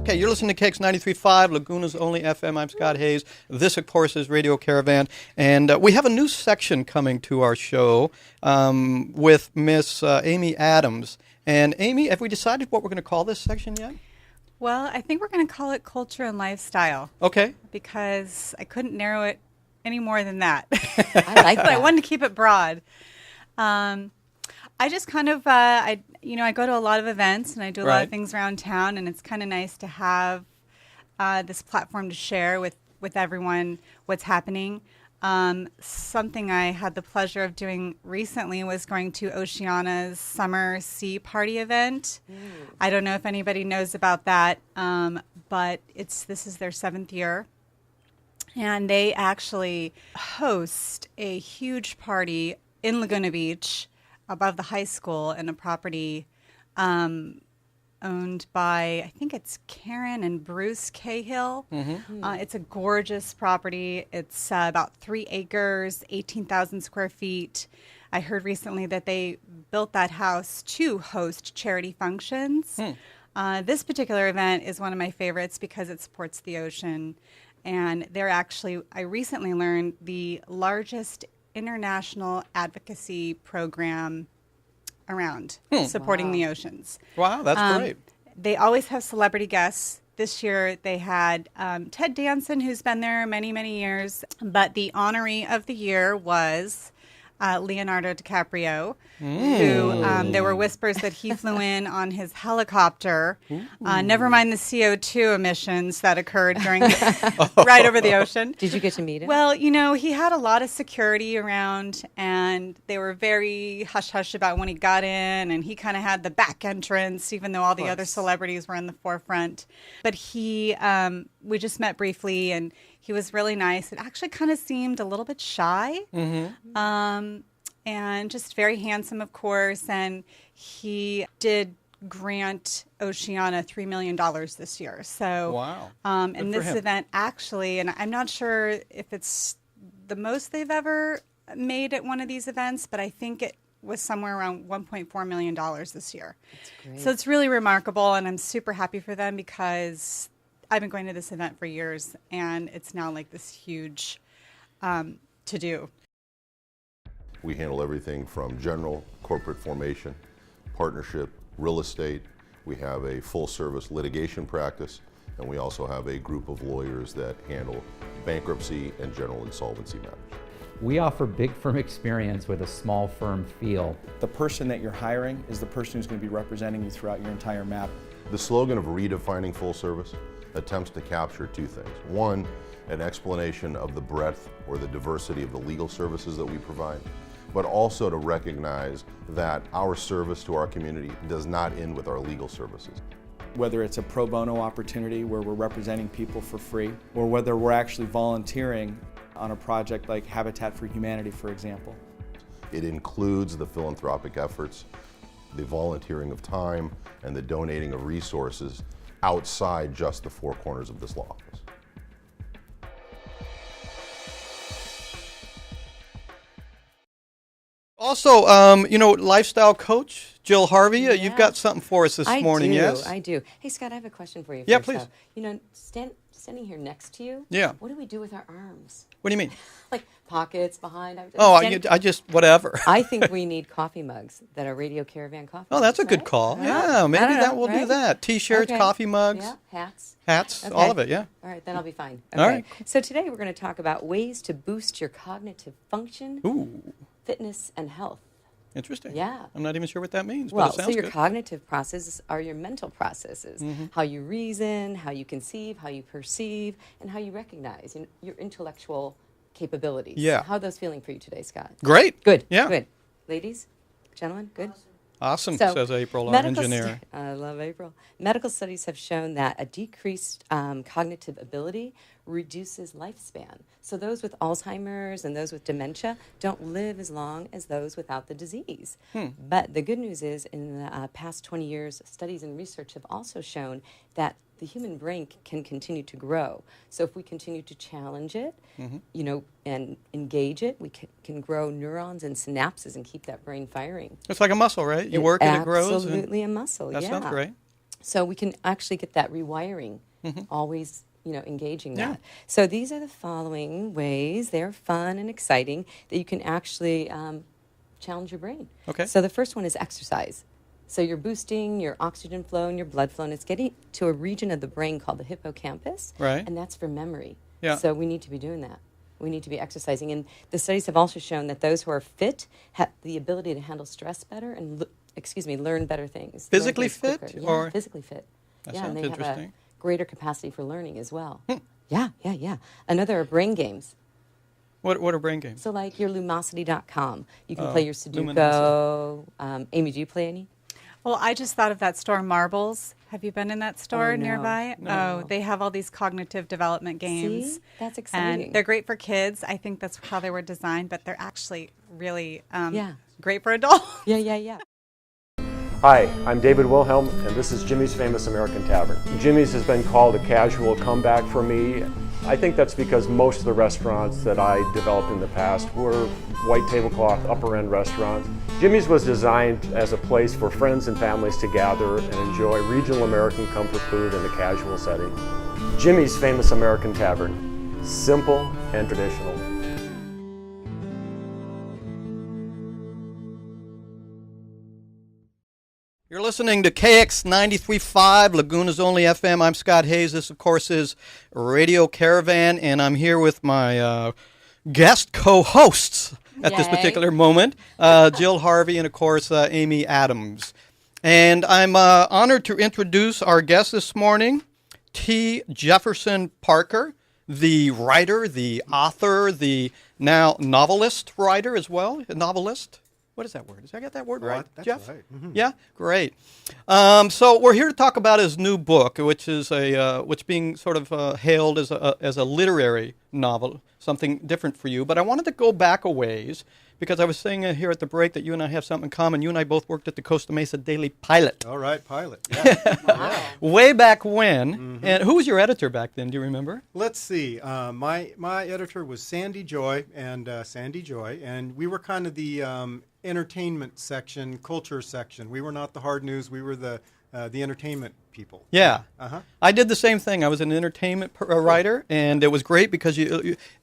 Okay, you're listening to KX 93.5, Laguna's only FM. I'm Scott Hayes. This, of course, is Radio Caravan. And we have a new section coming to our show with Miss Amy Adams. And Amy, have we decided what we're going to call this section yet? Well, I think we're going to call it Culture and Lifestyle. Okay. Because I couldn't narrow it any more than that. I like that. I wanted to keep it broad. I just kind of, I go to a lot of events and I do a lot of things around town, and it's kind of nice to have this platform to share with everyone what's happening. Something I had the pleasure of doing recently was going to Oceana's Summer Sea Party event. I don't know if anybody knows about that, but this is their 7th year. And they actually host a huge party in Laguna Beach above the high school in a property owned by, I think it's Karen and Bruce Cahill. It's a gorgeous property. It's about 3 acres, 18,000 square feet. I heard recently that they built that house to host charity functions. This particular event is one of my favorites because it supports the ocean. And they're actually, I recently learned, the largest international advocacy program around supporting the oceans. Wow, that's great. They always have celebrity guests. This year they had Ted Danson, who's been there many, many years. But the honoree of the year was Leonardo DiCaprio, who there were whispers that he flew in on his helicopter. Never mind the CO2 emissions that occurred during right over the ocean. Did you get to meet him? Well, he had a lot of security around, and they were very hush-hush about when he got in, and he kind of had the back entrance, even though all the other celebrities were in the forefront. But we just met briefly, and he was really nice. It actually kind of seemed a little bit shy, and just very handsome, of course. And he did grant Oceana $3 million this year. So, wow. And this event actually, and I'm not sure if it's the most they've ever made at one of these events, but I think it was somewhere around $1.4 million this year. That's great. So it's really remarkable, and I'm super happy for them because I've been going to this event for years, and it's now like this huge to-do. We handle everything from general corporate formation, partnership, real estate. We have a full-service litigation practice, and we also have a group of lawyers that handle bankruptcy and general insolvency matters. We offer big firm experience with a small firm feel. The person that you're hiring is the person who's going to be representing you throughout your entire matter. The slogan of redefining full service attempts to capture 2 things. One, an explanation of the breadth or the diversity of the legal services that we provide, but also to recognize that our service to our community does not end with our legal services. Whether it's a pro bono opportunity where we're representing people for free, or whether we're actually volunteering on a project like Habitat for Humanity, for example. It includes the philanthropic efforts, the volunteering of time, and the donating of resources outside just the 4 corners of this law office. Also, lifestyle coach Jill Harvey, you've got something for us this morning, yes? I do. Hey, Scott, I have a question for you. Yeah, please. Standing here next to you, what do we do with our arms? What do you mean? Like pockets behind? I just, whatever. I think we need coffee mugs that are Radio Caravan coffee mugs. Oh, that's a good call. Yeah, maybe we'll do that. T-shirts, coffee mugs. Yeah, hats. Okay. All of it, yeah. All right, then I'll be fine. Okay. All right. So today we're going to talk about ways to boost your cognitive function, fitness, and health. Interesting. Yeah. I'm not even sure what that means, well, but it sounds so your good. cognitive processes are your mental processes. How you reason, how you conceive, how you perceive, and how you recognize your intellectual capabilities. Yeah. How are those feeling for you today, Scott? Great. Good. Yeah. Good. Ladies, gentlemen, good? Awesome, So, says April, our medical engineer. I love April. Medical studies have shown that a decreased cognitive ability reduces lifespan. So those with Alzheimer's and those with dementia don't live as long as those without the disease. But the good news is, in the past 20 years, studies and research have also shown that the human brain can continue to grow. So if we continue to challenge it, and engage it, we can grow neurons and synapses and keep that brain firing. It's like a muscle, right? You work and it grows. Absolutely a muscle, That sounds great. So we can actually get that rewiring, always, engaging that. So these are the following ways, they're fun and exciting, that you can actually challenge your brain. Okay. So the first one is exercise. So you're boosting your oxygen flow and your blood flow, and it's getting to a region of the brain called the hippocampus. Right. And that's for memory. Yeah. So we need to be doing that. We need to be exercising. And the studies have also shown that those who are fit have the ability to handle stress better and, learn better things. Learn Physically things fit? quicker. Or? Yeah, physically fit. That And sounds they have a interesting. greater capacity for learning as well. Yeah. Another are brain games. What are brain games? So like your Lumosity.com. You can play your Luminosity. Sudoku. Amy, do you play any? Well, I just thought of that store, Marbles. Have you been in that store Oh, no. nearby? No. Oh, they have all these cognitive development games. See? That's exciting. And they're great for kids. I think that's how they were designed, but they're actually really Yeah. great for adults. Yeah. Hi, I'm David Wilhelm, and this is Jimmy's Famous American Tavern. Jimmy's has been called a casual comeback for me. I think that's because most of the restaurants that I developed in the past were white tablecloth, upper-end restaurants. Jimmy's was designed as a place for friends and families to gather and enjoy regional American comfort food in a casual setting. Jimmy's Famous American Tavern, simple and traditional. You're listening to KX 93.5, Laguna's only FM. I'm Scott Hayes. This, of course, is Radio Caravan, and I'm here with my guest co-hosts at this Yay. particular moment, Jill Harvey and, of course, Amy Adams. And I'm honored to introduce our guest this morning, T. Jefferson Parker, the writer, the author, the now novelist writer as well, a novelist. What is that word? Did I get that word right, That's Jeff? right. Mm-hmm. Yeah, great. So we're here to talk about his new book, which is which being sort of hailed as a literary novel, something different for you. But I wanted to go back a ways because I was saying here at the break that you and I have something in common. You and I both worked at the Costa Mesa Daily Pilot. All right, Pilot. Yeah. Way back when. And who was your editor back then? Do you remember? Let's see. My editor was Sandy Joy, and we were kind of the entertainment section, culture section. We were not the hard news. We were the entertainment people. Yeah. Uh-huh. I did the same thing. I was an entertainment writer, and it was great because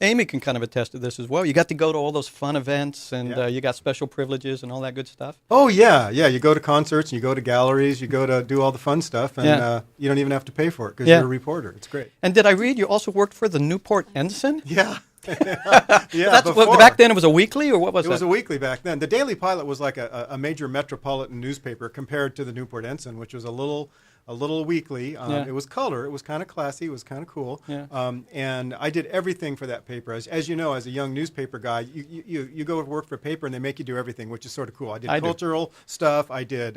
Amy can kind of attest to this as well. You got to go to all those fun events, and Yeah. you got special privileges and all that good stuff. Oh, yeah. You go to concerts, and you go to galleries, you go to do all the fun stuff, and Yeah. you don't even have to pay for it because Yeah. you're a reporter. It's great. And did I read you also worked for the Newport Ensign? Yeah. That's before. back then it was a weekly, or what was It that? was a weekly back then. The Daily Pilot was like a major metropolitan newspaper compared to the Newport Ensign, which was a little weekly. Yeah. It was color. It was kind of classy. It was kind of cool. Yeah. And I did everything for that paper. As you know, as a young newspaper guy, you go to work for a paper and they make you do everything, which is sort of cool. I did cultural stuff. I did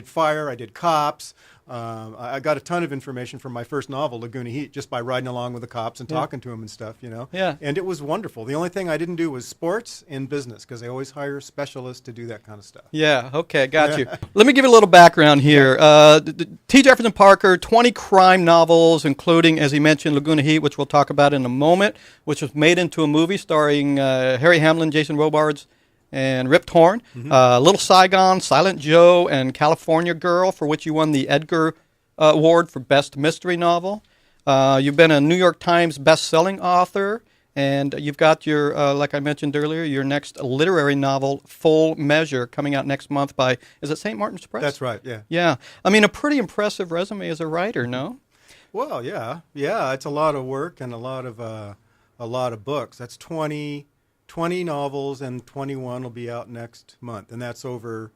fire. I did cops. I got a ton of information from my first novel, Laguna Heat, just by riding along with the cops and talking to them and stuff, Yeah. And it was wonderful. The only thing I didn't do was sports and business because they always hire specialists to do that kind of stuff. Yeah, okay, got you. Let me give you a little background here. T. Jefferson Parker, 20 crime novels, including, as he mentioned, Laguna Heat, which we'll talk about in a moment, which was made into a movie starring Harry Hamlin, Jason Robards, and Rip Torn. Little Saigon, Silent Joe, and California Girl, for which you won the Edgar Award for Best Mystery Novel. You've been a New York Times best-selling author, and you've got your, like I mentioned earlier, your next literary novel, Full Measure, coming out next month by, is it St. Martin's Press? That's right, yeah. Yeah. I mean, a pretty impressive resume as a writer, no? Well, yeah. It's a lot of work and a lot of books. That's 20 novels, and 21 will be out next month, and that's over.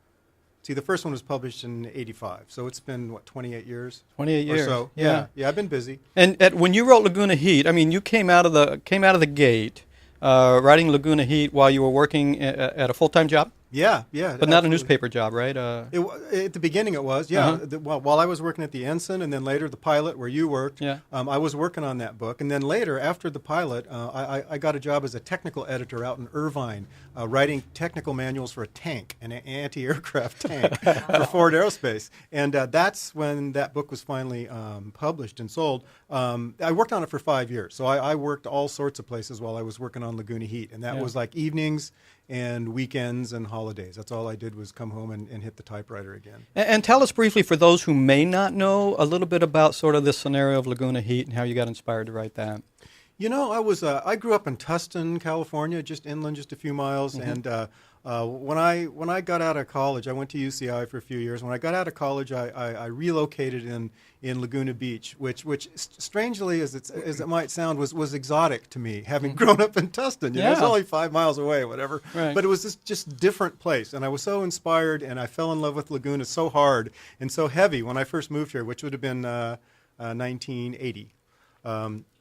See, the first one was published in '85, so it's been 28 years. 28 or years. so. Yeah. I've been busy. And when you wrote Laguna Heat, I mean, you came out of the gate writing Laguna Heat while you were working at a full-time job. Yeah, But absolutely. not a newspaper job, right? At the beginning it was, yeah. While I was working at the Ensign and then later the Pilot where you worked, Yeah. I was working on that book. And then later, after the Pilot, I got a job as a technical editor out in Irvine, writing technical manuals for a tank, an anti-aircraft tank for Ford Aerospace. And that's when that book was finally published and sold. I worked on it for 5 years. So I worked all sorts of places while I was working on Laguna Heat. And that was like evenings and weekends and holidays. That's all I did was come home and hit the typewriter again. And tell us briefly, for those who may not know, a little bit about sort of this scenario of Laguna Heat and how you got inspired to write that. You know, I grew up in Tustin, California, just inland, just a few miles. And when I got out of college, I went to UCI for a few years. When I got out of college, I relocated in Laguna Beach, which strangely as it might sound, was exotic to me, having grown up in Tustin. You know, it's only 5 miles away, whatever. Right. But it was just different place, and I was so inspired, and I fell in love with Laguna so hard and so heavy when I first moved here, which would have been 1980.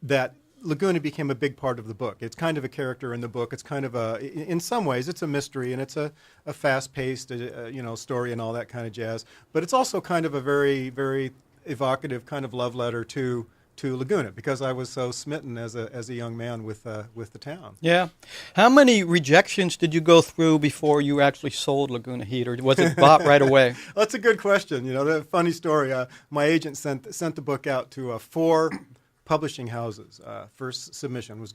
That Laguna became a big part of the book. It's kind of a character in the book. It's kind of in some ways, it's a mystery, and it's a fast-paced, story and all that kind of jazz. But it's also kind of a very, very evocative kind of love letter to Laguna, because I was so smitten as a young man with the town. Yeah. How many rejections did you go through before you actually sold Laguna Heat, or was it bought right away? That's a good question. You know, the funny story. My agent sent the book out to 4 publishing houses. First submission was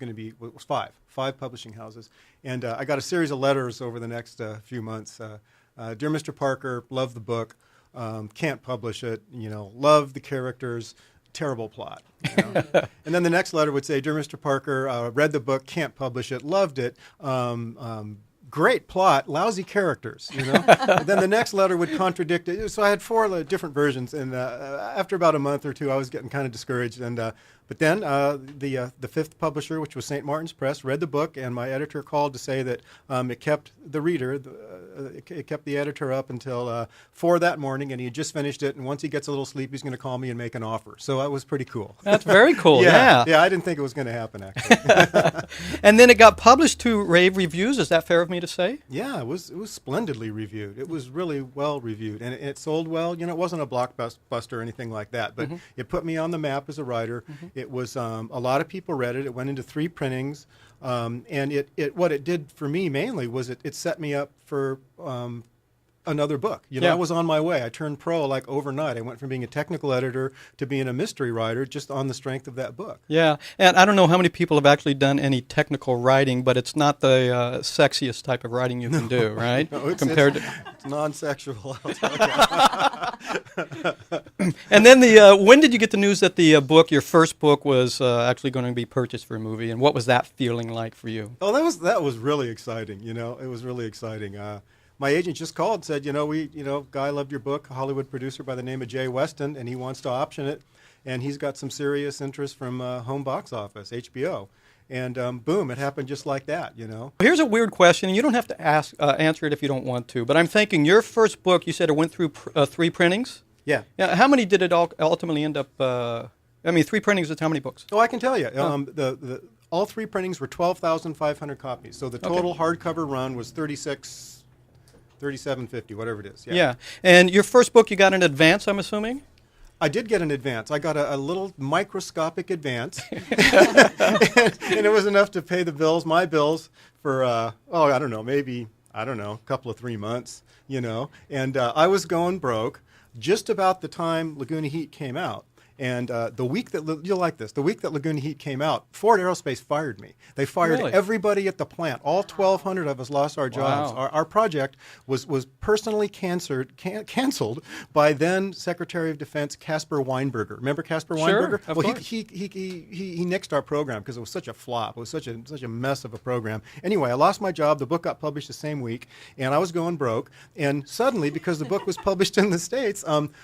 five publishing houses, and I got a series of letters over the next few months. Dear Mr. Parker, love the book, can't publish it. Love the characters, terrible plot. And then the next letter would say, Dear Mr. Parker, read the book, can't publish it, loved it. Great plot, lousy characters. Then the next letter would contradict it. So I had 4 different versions, and after about a month or two, I was getting kind of discouraged. And but then the 5th publisher, which was St. Martin's Press, read the book, and my editor called to say that it kept the reader, it kept the editor up until 4 that morning, and he had just finished it. And once he gets a little sleep, he's going to call me and make an offer. So that was pretty cool. That's very cool. Yeah. I didn't think it was going to happen, actually. And then it got published to rave reviews. Is that fair of me to say? Yeah, it was splendidly reviewed. It was really well reviewed, and it sold well. It wasn't a blockbuster or anything like that, but it put me on the map as a writer. It was a lot of people read it. It went into 3 printings, and what it did for me mainly was it set me up for another book. I was on my way. I turned pro like overnight. I went from being a technical editor to being a mystery writer just on the strength of that book. Yeah, and I don't know how many people have actually done any technical writing, but it's not the sexiest type of writing you can do, right? No, it's non-sexual, I'll tell you. And then when did you get the news that the your first book, was actually going to be purchased for a movie, and what was that feeling like for you? Oh, that was really exciting. It was really exciting. My agent just called and said, Guy loved your book, a Hollywood producer by the name of Jay Weston, and he wants to option it, and he's got some serious interest from home box office, HBO. And boom, it happened just like that, Here's a weird question, and you don't have to answer it if you don't want to, but I'm thinking your first book, you said it went through 3 printings? Yeah. How many did it ultimately end up, 3 printings is how many books? Oh, I can tell you. All 3 printings were 12,500 copies, so the total hardcover run was 37.50, whatever it is. Yeah. And your first book, you got an advance, I'm assuming? I did get an advance. I got a little microscopic advance, and it was enough to pay my bills for, a couple of 3 months, And I was going broke just about the time Laguna Heat came out. And the week that you'll like this, the week that Laguna Heat came out, Ford Aerospace fired me. They fired everybody at the plant. All 1,200 of us lost our jobs. Wow. Our project was personally canceled by then Secretary of Defense Caspar Weinberger. Remember Caspar Weinberger? Of course. He nixed our program because it was such a flop. It was such a mess of a program. Anyway, I lost my job. The book got published the same week, and I was going broke. And suddenly, because the book was published in the States,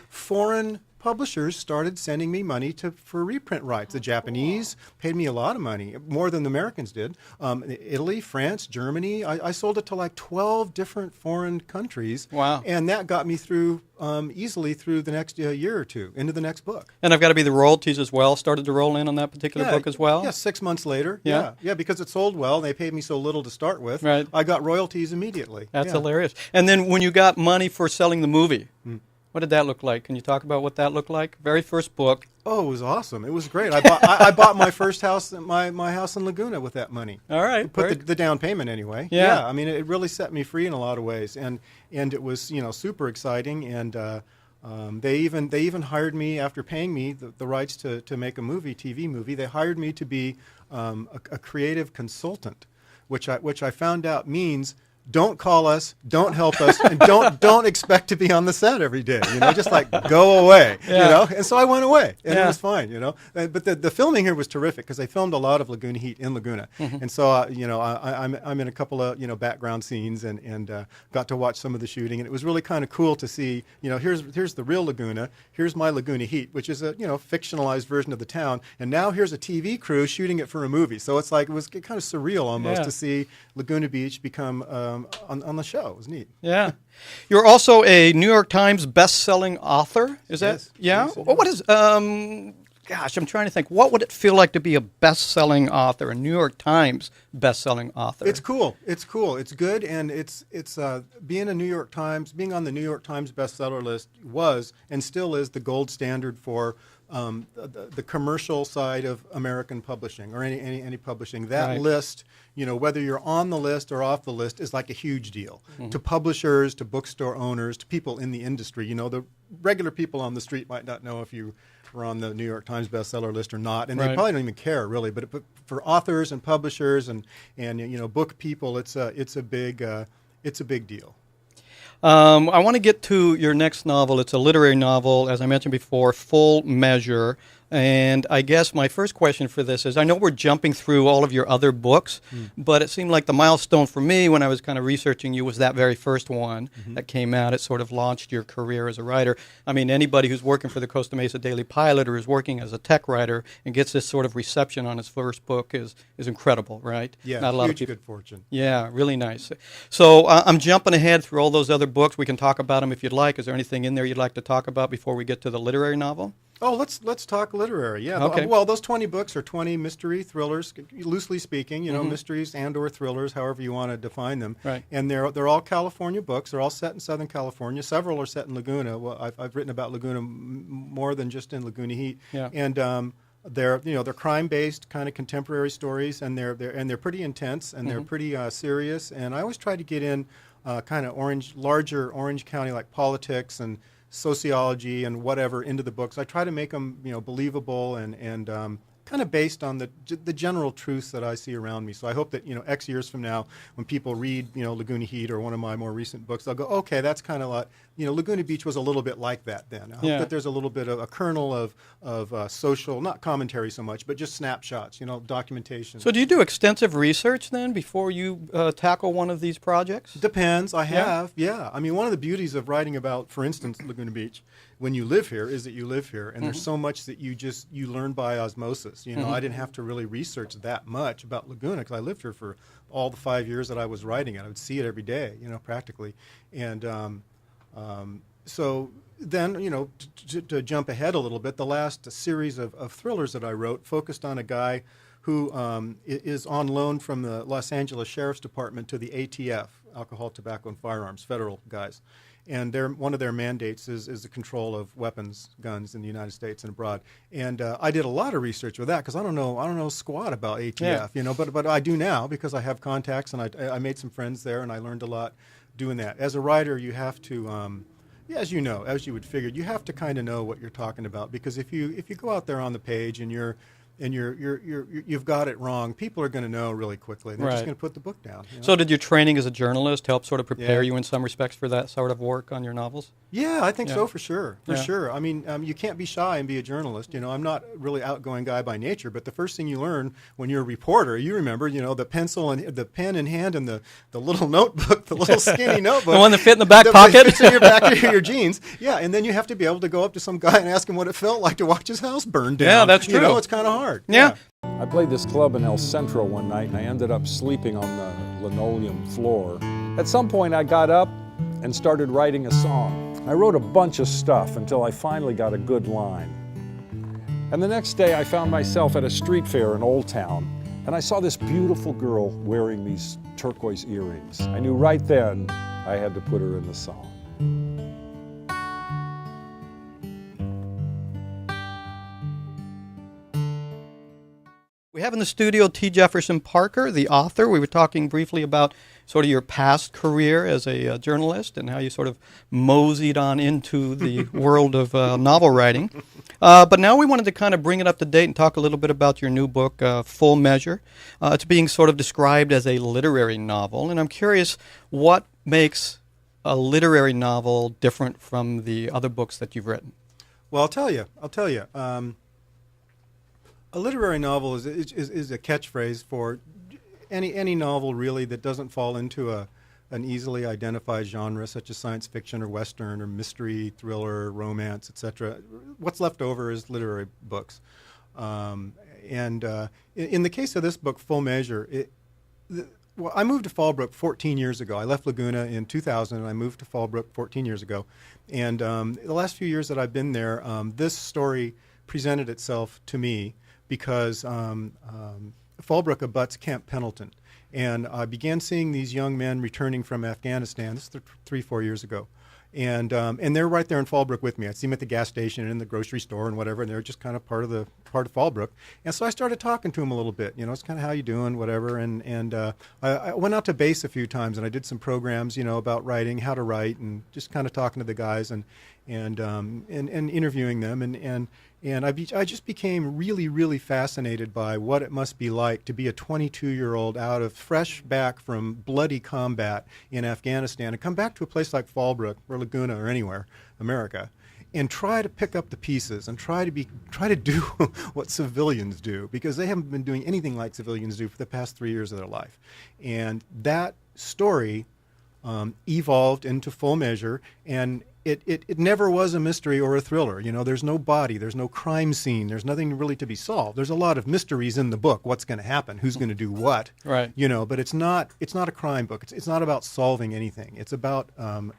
foreign publishers started sending me money for reprint rights. The Japanese paid me a lot of money, more than the Americans did. Italy, France, Germany. I sold it to like 12 different foreign countries. Wow. And that got me through easily through the next year or two, into the next book. And I've got to be the royalties as well, started to roll in on that particular book as well? Yeah, 6 months later. Yeah. Yeah, because it sold well. They paid me so little to start with. Right. I got royalties immediately. That's Yeah. hilarious. And then when you got money for selling the movie, what did that look like? Can you talk about what that looked like? Very first book. Oh, it was awesome. It was great. I bought my first house, my house in Laguna with that money. All right. Put the down payment anyway. Yeah. I mean, it really set me free in a lot of ways, and it was super exciting. And they even hired me after paying me the rights to make a TV movie. They hired me to be a creative consultant, which I found out means don't call us, don't help us, and don't expect to be on the set every day. Just like go away. Yeah. And so I went away, and Yeah. it was fine. But the filming here was terrific because they filmed a lot of Laguna Heat in Laguna, and so I'm in a couple of background scenes and got to watch some of the shooting, and it was really kind of cool to see. Here's the real Laguna. Here's my Laguna Heat, which is a fictionalized version of the town, and now here's a TV crew shooting it for a movie. So it's like it was kind of surreal almost to see Laguna Beach become on the show. It was neat. Yeah. You're also a New York Times best-selling author, is that? Yes. Yeah? Yes, Well, what is, gosh, I'm trying to think. What would it feel like to be a best-selling author, a New York Times best-selling author? It's cool. It's good, and it's being on the New York Times bestseller list was and still is the gold standard for the commercial side of American publishing or any publishing. That Right. list, whether you're on the list or off the list, is like a huge deal to publishers, to bookstore owners, to people in the industry. The regular people on the street might not know if you were on the New York Times bestseller list or not, and Right. they probably don't even care really. But for authors and publishers and book people, it's a big deal. I want to get to your next novel. It's a literary novel, as I mentioned before, Full Measure. And I guess my first question for this is, I know we're jumping through all of your other books, but it seemed like the milestone for me when I was kind of researching you was that very first one that came out. It sort of launched your career as a writer. I mean, anybody who's working for the Costa Mesa Daily Pilot or is working as a tech writer and gets this sort of reception on his first book is incredible, right? Yeah, Not a lot huge of people. good fortune. Yeah, really nice. So I'm jumping ahead through all those other books. We can talk about them if you'd like. Is there anything in there you'd like to talk about before we get to the literary novel? Oh, let's talk literary. Yeah. Okay. Well, those 20 books are 20 mystery thrillers, loosely speaking. Mysteries and/or thrillers, however you want to define them. Right. And they're all California books. They're all set in Southern California. Several are set in Laguna. Well, I've written about Laguna more than just in Laguna Heat. Yeah. And they're crime-based kind of contemporary stories, and they're pretty intense and they're pretty serious. And I always try to get in kind of larger Orange County like politics and sociology and whatever into the books. I try to make them believable and kind of based on the general truths that I see around me. So I hope that X years from now, when people read Laguna Heat or one of my more recent books, they'll go, okay, that's kind of like Laguna Beach was a little bit like that then. I hope that there's a little bit of a kernel of social, not commentary so much, but just snapshots, documentation. So do you do extensive research then before you tackle one of these projects? Depends. I have, yeah. I mean, one of the beauties of writing about, for instance, Laguna Beach, when you live here, is that you live here, and there's so much that you learn by osmosis. I didn't have to really research that much about Laguna because I lived here for all the 5 years that I was writing it. I would see it every day, practically. And so then, to jump ahead a little bit, the last series of thrillers that I wrote focused on a guy who is on loan from the Los Angeles Sheriff's Department to the ATF, Alcohol, Tobacco, and Firearms, federal guys. And one of their mandates is the control of weapons, guns in the United States and abroad. And I did a lot of research with that because I don't know squat about ATF, but I do now because I have contacts and I made some friends there and I learned a lot doing that. As a writer, you have to, as you would figure, you have to kind of know what you're talking about because if you go out there on the page and you're and you've got it wrong, people are going to know really quickly. They're just going to put the book down. You know? So did your training as a journalist help sort of prepare Yeah. you in some respects for that sort of work on your novels? Yeah, I think Yeah. so, for sure. For Yeah. sure. I mean, you can't be shy and be a journalist. You know, I'm not a really outgoing guy by nature, but the first thing you learn when you're a reporter, you remember, you know, the pencil and the pen in hand and the little notebook, the little skinny notebook. The one that fit in the back that pocket? fits in your back of your jeans. Yeah, and then you have to be able to go up to some guy and ask him what it felt like to watch his house burn down. Yeah, that's You know, true. it's kind of hard. Yeah. I played this club in El Centro one night and I ended up sleeping on the linoleum floor. At some point I got up and started writing a song. I wrote a bunch of stuff until I finally got a good line. And the next day I found myself at a street fair in Old Town and I saw this beautiful girl wearing these turquoise earrings. I knew right then I had to put her in the song. We have in the studio T. Jefferson Parker, the author. We were talking briefly about sort of your past career as a journalist and how you sort of moseyed on into the world of novel writing. But now we wanted to kind of bring it up to date and talk a little bit about your new book, Full Measure. It's being sort of described as a literary novel, and I'm curious what makes a literary novel different from the other books that you've written. Well, I'll tell you. A literary novel is a catchphrase for any novel really that doesn't fall into an easily identified genre such as science fiction or western or mystery, thriller, romance, etc. What's left over is literary books. In the case of this book, Full Measure, well, I moved to Fallbrook 14 years ago. I left Laguna in 2000 and I moved to Fallbrook 14 years ago. And the last few years that I've been there, this story presented itself to me because Fallbrook abuts Camp Pendleton. And I began seeing these young men returning from Afghanistan. This is 3-4 years ago. And they're right there in Fallbrook with me. I see them at the gas station and in the grocery store and whatever, and they're just kind of part of Fallbrook. And so I started talking to them a little bit. You know, it's kind of how you doing, whatever. And I went out to base a few times, and I did some programs, you know, about writing, how to write, and just kind of talking to the guys and interviewing them. And I just became really, really fascinated by what it must be like to be a 22-year-old fresh back from bloody combat in Afghanistan and come back to a place like Fallbrook or Laguna or anywhere, America, and try to pick up the pieces and try to do what civilians do, because they haven't been doing anything like civilians do for the past 3 years of their life. And that story evolved into Full Measure, and it never was a mystery or a thriller. You know, there's no body, there's no crime scene, there's nothing really to be solved. There's a lot of mysteries in the book. What's going to happen? Who's going to do what? Right. You know, but it's not a crime book. It's not about solving anything. It's about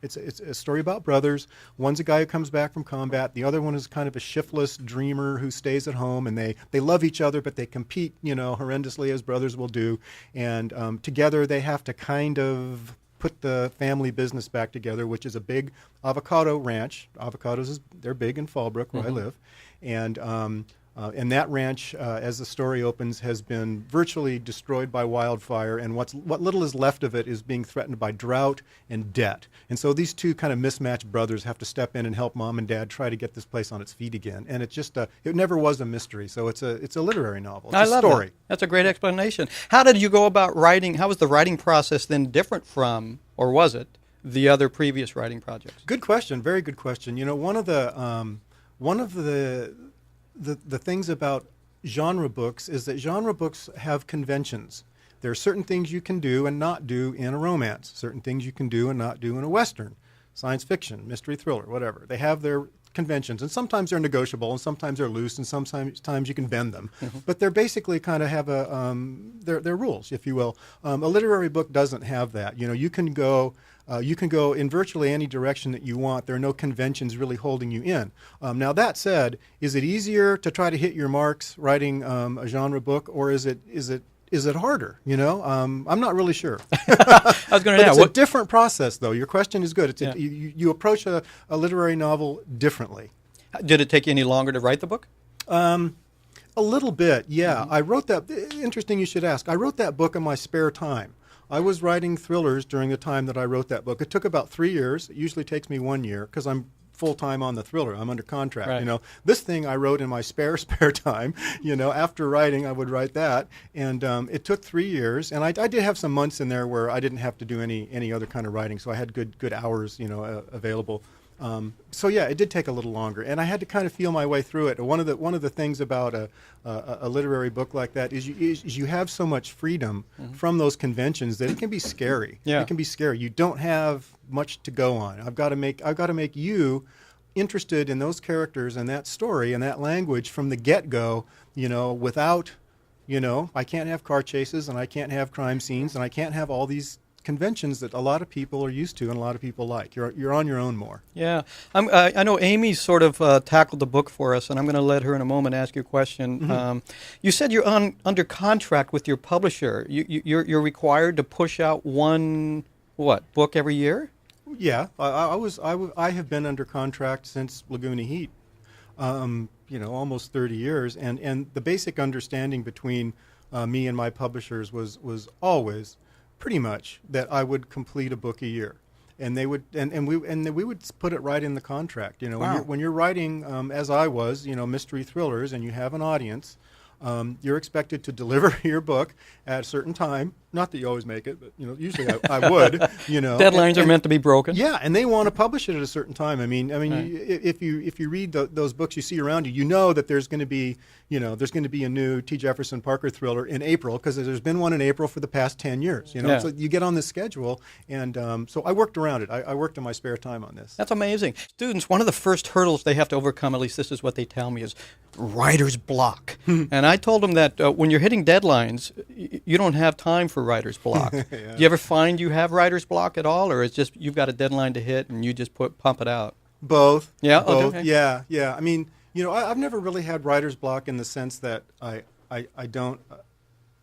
it's a story about brothers. One's a guy who comes back from combat. The other one is kind of a shiftless dreamer who stays at home, and they love each other, but they compete, you know, horrendously, as brothers will do. And together they have to kind of put the family business back together, which is a big avocado ranch. Avocados, they're big in Fallbrook, where I live. And that ranch, as the story opens, has been virtually destroyed by wildfire, and what little is left of it is being threatened by drought and debt. And so these two kind of mismatched brothers have to step in and help mom and dad try to get this place on its feet again. And it's just it never was a mystery, so it's a literary novel. It's a story. That's a great explanation. How did you go about writing? How was the writing process then different from, or was it, the other previous writing projects? Good question. Very good question. You know, one of the things about genre books is that genre books have conventions. There are certain things you can do and not do in a romance, certain things you can do and not do in a western, science fiction, mystery, thriller, whatever. They have their conventions, and sometimes they're negotiable, and sometimes they're loose, and sometimes you can bend them. But they're basically kind of have their rules, if you will. A literary book doesn't have that. You know, you can go in virtually any direction that you want. There are no conventions really holding you in. Now, that said, is it easier to try to hit your marks writing a genre book, or is it harder? You know, I'm not really sure. I was going to ask. It's a different process, though. Your question is good. You approach a literary novel differently. Did it take you any longer to write the book? A little bit, yeah. I wrote that. Interesting you should ask. I wrote that book in my spare time. I was writing thrillers during the time that I wrote that book. It took about 3 years. It usually takes me 1 year because I'm full-time on the thriller. I'm under contract. Right. You know, this thing I wrote in my spare time. You know, after writing, I would write that, and it took 3 years. And I did have some months in there where I didn't have to do any other kind of writing, so I had good hours, you know, available. So yeah, it did take a little longer, and I had to kind of feel my way through it. One of the things about a literary book like that is you have so much freedom from those conventions that it can be scary. Yeah. It can be scary. You don't have much to go on. I've got to make you interested in those characters and that story and that language from the get-go. You know, without, you know, I can't have car chases and I can't have crime scenes and I can't have all these conventions that a lot of people are used to and a lot of people like. You're on your own more. Yeah. I know Amy sort of tackled the book for us, and I'm going to let her in a moment ask you a question. You said you're under contract with your publisher. You're required to push out one, book every year? Yeah. I have been under contract since Laguna Heat, you know, almost 30 years. And the basic understanding between me and my publishers was always pretty much that I would complete a book a year, and they would, and we would put it right in the contract. You know, Wow. when you're writing, as I was, you know, mystery thrillers, and you have an audience, you're expected to deliver your book at a certain time. Not that you always make it, but you know, usually I would. You know, Deadlines are meant to be broken. Yeah, and they want to publish it at a certain time. I mean, Right. if you read those books you see around you, you know that there's going to be, you know, there's going to be a new T. Jefferson Parker thriller in April because there's been one in April for the past 10 years. You know, Yeah. so you get on this schedule, and so I worked around it. I worked in my spare time on this. That's amazing. Students, one of the first hurdles they have to overcome, at least this is what they tell me, is writer's block. And I told them that when you're hitting deadlines, you don't have time for writer's block. Yeah. Do you ever find you have writer's block at all, or it's just you've got a deadline to hit and you just pump it out? Both. Yeah? Oh, Both. okay. Yeah. I mean, you know, I've never really had writer's block in the sense that I don't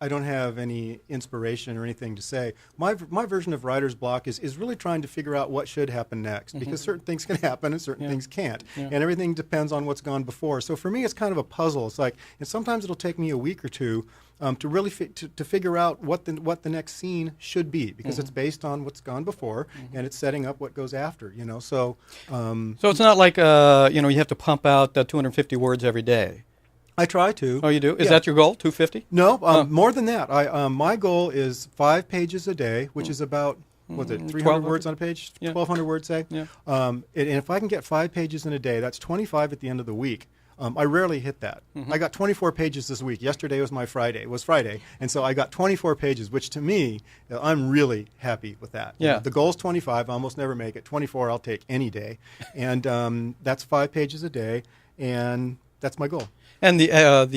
have any inspiration or anything to say. My version of writer's block is really trying to figure out what should happen next, because certain things can happen and certain things can't, and everything depends on what's gone before. So for me, it's kind of a puzzle. It's like, and sometimes it'll take me a week or two to really to figure out what the next scene should be, because it's based on what's gone before and it's setting up what goes after. You know, so So it's not like you know, you have to pump out 250 words every day. I try to. Oh, you do? Is Yeah. that your goal, 250? No, more than that. My goal is 5 pages a day, which is about, what's it, 300 words on a page? Yeah. 1,200 words, say? Yeah. And if I can get 5 pages in a day, that's 25 at the end of the week. I rarely hit that. I got 24 pages this week. Yesterday was Friday, and so I got 24 pages, which to me, I'm really happy with that. Yeah. The goal's 25. I almost never make it. 24 I'll take any day. And that's 5 pages a day, and that's my goal. And the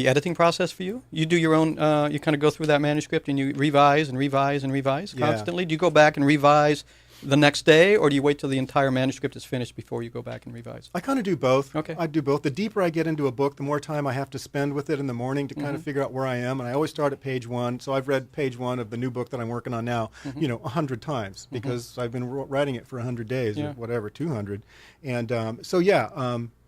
editing process for you? You do your own, you kind of go through that manuscript and you revise and revise and revise Yeah. constantly? Do you go back and revise the next day, or do you wait till the entire manuscript is finished before you go back and revise? I kind of do both. Okay. I do both. The deeper I get into a book, the more time I have to spend with it in the morning to kind of figure out where I am. And I always start at page 1. So I've read page 1 of the new book that I'm working on now, you know, 100 times because I've been writing it for 100 days Yeah. or whatever, 200. And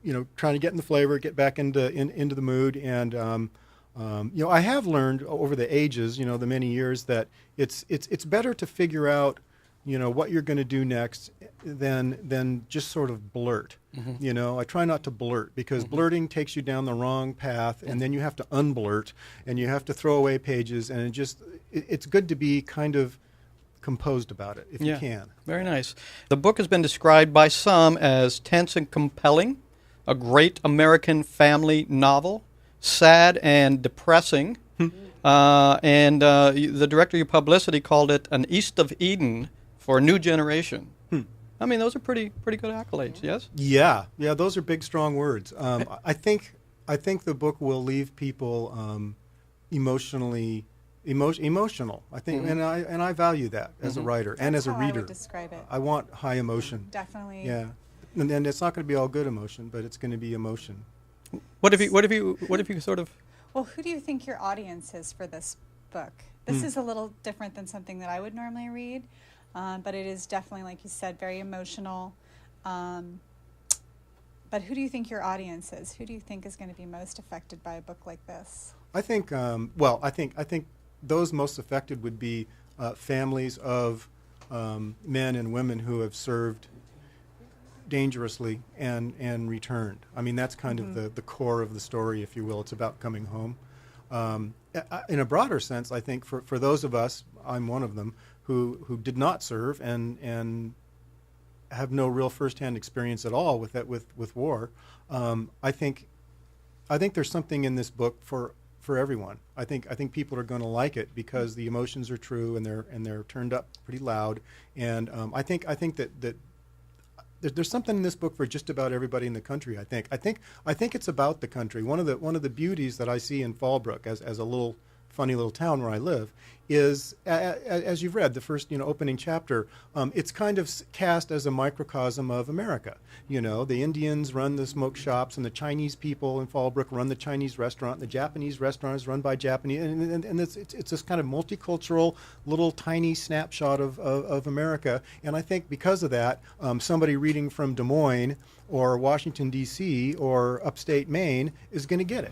you know, trying to get in the flavor, get back into the mood. And, you know, I have learned over the ages, you know, the many years, that it's better to figure out, you know, what you're going to do next than just sort of blurt. You know, I try not to blurt, because blurting takes you down the wrong path, and then you have to unblurt, and you have to throw away pages, and it's good to be kind of composed about it if you can. Very nice. The book has been described by some as tense and compelling, a great American family novel, sad and depressing, and the director of your publicity called it an East of Eden for a new generation. I mean, those are pretty good accolades, yes? Yeah, those are big, strong words. I think the book will leave people emotional. I think, and I value that as a writer and as a That's how I reader. would describe it. I want high emotion. Definitely. Yeah, and then it's not going to be all good emotion, but it's going to be emotion. What have you sort of? Well, who do you think your audience is for this book? This is a little different than something that I would normally read, but it is definitely, like you said, very emotional. But who do you think your audience is? Who do you think is going to be most affected by a book like this? I think, I think those most affected would be families of men and women who have served dangerously and returned. I mean, that's kind of the core of the story, if you will. It's about coming home. In a broader sense, I think for those of us, I'm one of them, who did not serve and have no real firsthand experience at all with that with war. I think there's something in this book for everyone. I think people are going to like it because the emotions are true and they're turned up pretty loud. And I think that there's something in this book for just about everybody in the country. I think it's about the country. One of the beauties that I see in Fallbrook as a little funny little town where I live is, as you've read the first opening chapter, it's kind of cast as a microcosm of America. The Indians run the smoke shops, and the Chinese people in Fallbrook run the Chinese restaurant. The Japanese restaurant is run by Japanese, and it's this kind of multicultural little tiny snapshot of America. And I think because of that, somebody reading from Des Moines or Washington D.C. or upstate Maine is going to get it.